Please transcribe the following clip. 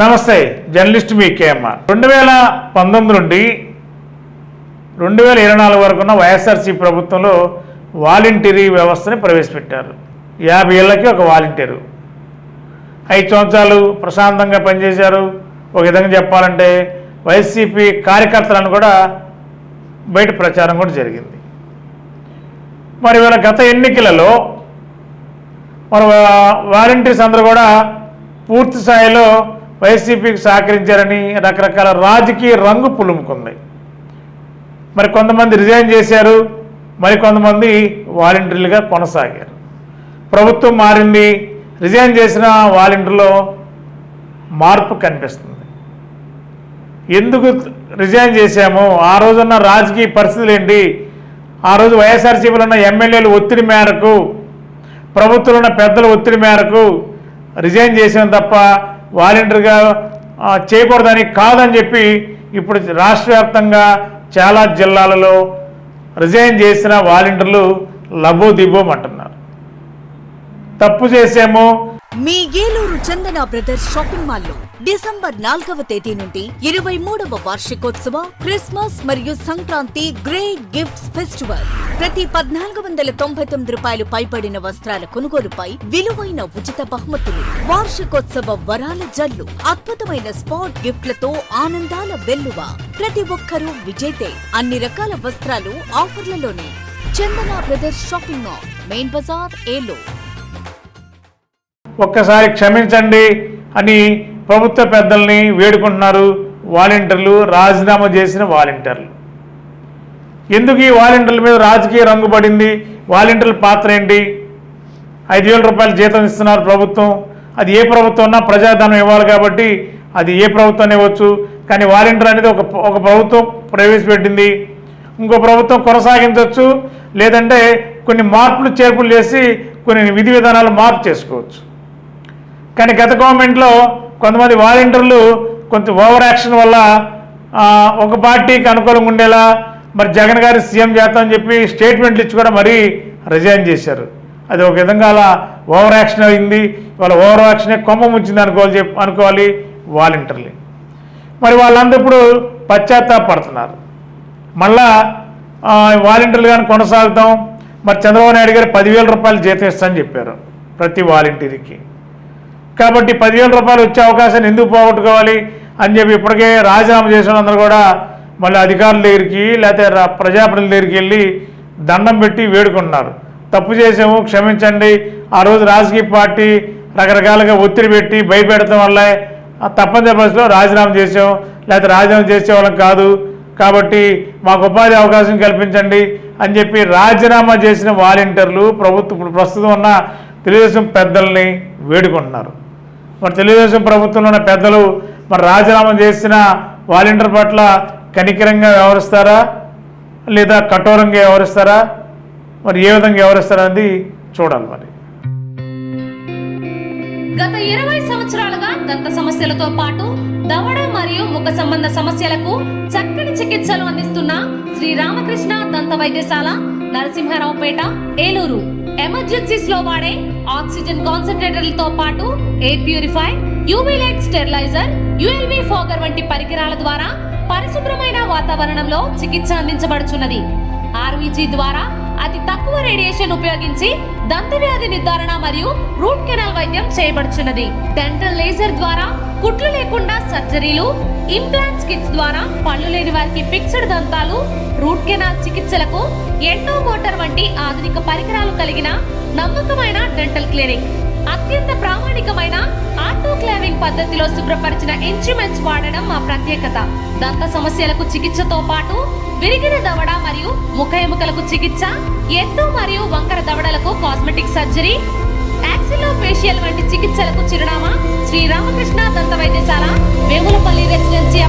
నమస్తే, జర్నలిస్ట్ మీ కేఎంఆర్. 2019 నుండి 2024 వరకున్న వైఎస్ఆర్సీపీ ప్రభుత్వంలో వాలంటీరీ వ్యవస్థని ప్రవేశపెట్టారు. 50 ఏళ్ళకి ఒక వాలంటీరు. 5 సంవత్సరాలు ప్రశాంతంగా పనిచేశారు. ఒక విధంగా చెప్పాలంటే వైసీపీ కార్యకర్తలను కూడా బయట ప్రచారం కూడా జరిగింది. మరి వీళ్ళ గత ఎన్నికలలో మరి వాలంటీర్స్ అందరూ కూడా పూర్తి స్థాయిలో వైసీపీకి సహకరించారని రకరకాల రాజకీయ రంగు పులుముకుంది. మరి కొంతమంది రిజైన్ చేశారు, మరి కొంతమంది వాలంటీర్లుగా కొనసాగారు. ప్రభుత్వం మారింది, రిజైన్ చేసిన వాలంటీర్లో మార్పు కనిపిస్తుంది. ఎందుకు రిజైన్ చేశాము, ఆ రోజున్న రాజకీయ పరిస్థితులు ఏంటి, ఆ రోజు వైఎస్ఆర్సీపీలో ఉన్న ఎమ్మెల్యేలు ఒత్తిడి మేరకు, ప్రభుత్వంలో ఉన్న పెద్దల ఒత్తిడి మేరకు రిజైన్ చేసాం తప్ప వాలంటీర్గా చేయకూడదని కాదని చెప్పి ఇప్పుడు రాష్ట్ర వ్యాప్తంగా చాలా జిల్లాలలో రిజైన్ చేసిన వాలంటీర్లు లబోదిబోమంటున్నారు. తప్పు చేసాము. మీ ఏలూరు చందన బ్రదర్స్ షాపింగ్ మాల్ లో డిసెంబర్ 4వ తేదీ నుండి 23వ వార్షికోత్సవ క్రిస్మస్ మరియు సంక్రాంతి గ్రేట్ గిఫ్ట్స్ ఫెస్టివల్. ప్రతి 1499 రూపాయలు పైబడిన వస్త్రాల కొనుగోలుపై విలువైన ఉచిత బహుమతులు, వార్షికోత్సవ వరాల జల్లు, అద్భుతమైన స్పాట్ గిఫ్ట్లతో ఆనందాల వెల్లువ. ప్రతి ఒక్కరూ విజేతే. అన్ని రకాల వస్త్రాలు ఆఫర్లలోనే. Chandana brothers shopping mall, main bazaar, Eluru. ఒక్కసారి క్షమించండి అని ప్రభుత్వ పెద్దల్ని వేడుకుంటున్నారు వాలంటీర్లు, రాజీనామా చేసిన వాలంటీర్లు. ఎందుకు ఈ వాలంటీర్ల మీద రాజకీయ రంగు పడింది? వాలంటీర్ల పాత్ర ఏంటి? 5,000 రూపాయలు జీతం ఇస్తున్నారు ప్రభుత్వం. అది ఏ ప్రభుత్వం ఉన్నా ప్రజాధనం ఇవ్వాలి కాబట్టి అది ఏ ప్రభుత్వం ఇవ్వచ్చు. కానీ వాలంటీర్ అనేది ఒక ప్రభుత్వం ప్రవేశపెట్టింది, ఇంకో ప్రభుత్వం కొనసాగించవచ్చు, లేదంటే కొన్ని మార్పులు చేర్పులు చేసి కొన్ని విధి విధానాలు మార్పు చేసుకోవచ్చు. కానీ గత గవర్నమెంట్లో కొంతమంది వాలంటీర్లు కొంత ఓవర్ యాక్షన్ వల్ల ఒక పార్టీకి అనుకూలంగా ఉండేలా మరి జగన్ గారి సీఎం చేస్తామని చెప్పి స్టేట్మెంట్లు ఇచ్చి కూడా మరీ రిజైన్ చేశారు. అది ఒక విధంగా అలా ఓవర్ యాక్షన్ అయింది. వాళ్ళ ఓవర్ యాక్షనే కొమ్మ ముంచింది అనుకోవాలి వాలంటీర్లు. మరి వాళ్ళందరూ ఇప్పుడు పశ్చాత్తాపడుతున్నారు. మళ్ళా వాలంటీర్లు కానీ కొనసాగుతాం. మరి చంద్రబాబు నాయుడు గారు 10,000 రూపాయలు జీతం ఇస్తామని చెప్పారు ప్రతి వాలంటీర్కి. కాబట్టి 10,000 రూపాయలు వచ్చే అవకాశాన్ని ఎందుకు పోగొట్టుకోవాలి అని చెప్పి ఇప్పటికే రాజీనామా చేసిన అందరూ కూడా మళ్ళీ అధికారుల దగ్గరికి లేకపోతే ప్రజాప్రతినిధుల దగ్గరికి వెళ్ళి దండం పెట్టి వేడుకుంటున్నారు. తప్పు చేసాము, క్షమించండి. ఆ రోజు రాజకీయ పార్టీ రకరకాలుగా ఒత్తిడి పెట్టి భయపెడతాం వల్ల తప్పనిసరి పరిస్థితిలో రాజీనామా చేసాం, లేకపోతే రాజీనామా చేసేవాళ్ళం కాదు, కాబట్టి మాకు ఉపాధి అవకాశం కల్పించండి అని చెప్పి రాజీనామా చేసిన వాలంటీర్లు ఇప్పుడు ప్రస్తుతం ఉన్న తెలుగుదేశం పెద్దల్ని వేడుకుంటున్నారు. మరి తెలుగుదేశం ప్రభుత్వంలో ఉన్న పెద్దలు మరి రాజీనామా చేసిన వాలంటీర్ పట్ల కనికరంగా వ్యవహరిస్తారా లేదా కఠోరంగా వ్యవహరిస్తారా, మరి ఏ విధంగా వ్యవహరిస్తారా అనేది చూడాలి. మరి గత 20 సంవత్సరాలుగా దంత సమస్యలతో పాటు దవడ మరియు ముఖ సంబంధ సమస్యలకు చక్కని చికిత్సలు అందిస్తున్న శ్రీ రామకృష్ణ దంత వైద్యశాల, నరసింహారావుపేట, ఏలూరు. ఎమర్జెన్సీస్ లో వాడే ఆక్సిజన్ కాన్సంట్రేటర్లతో పాటు air purify, UV light steriliser, ULV fogger వంటి పరికరాల ద్వారా పరిశుభ్రమైన వాతావరణంలో చికిత్స అందించబడుచున్నది. ఆర్వీజీ ద్వారా అతి తక్కువ రేడియేషన్ ఉపయోగించి దంత వ్యాధి నిర్ధారణ మరియు రూట్ కెనాల్ వైద్యం చేయబడుచున్నది. డెంటల్ లేజర్ ద్వారా కుట్లు లేకుండా సర్జరీలు, ఇంప్లాంట్స్ కిట్స్ ద్వారా పళ్ళు లేని వారికి ఫిక్స్డ్ దంతాలు, రూట్ కెనాల్ చికిత్సలకు ఎండో మోటార్ వంటి ఆధునిక పరికరాలు కలిగిన నమ్మకమైన డెంటల్ క్లినిక్. అత్యంత ప్రామాణికమైన ఆటోక్లావింగ్ పద్ధతిలో శుభ్రపరిచిన ఇన్స్ట్రుమెంట్స్ వాడడం మా ప్రత్యేకత. దంత సమస్యలకు చికిత్సతో పాటు విరిగిన దవడ మరియు ముఖ ఎముకలకు చికిత్స, ఎత్తు మరియు వంకర దవడలకు కాస్మెటిక్ సర్జరీ, యాక్సిలోఫేషియల్ వంటి చికిత్సలకు చిరునామా శ్రీ రామకృష్ణ దంత వైద్యశాల, వేములపల్లి రెసిడెన్సీ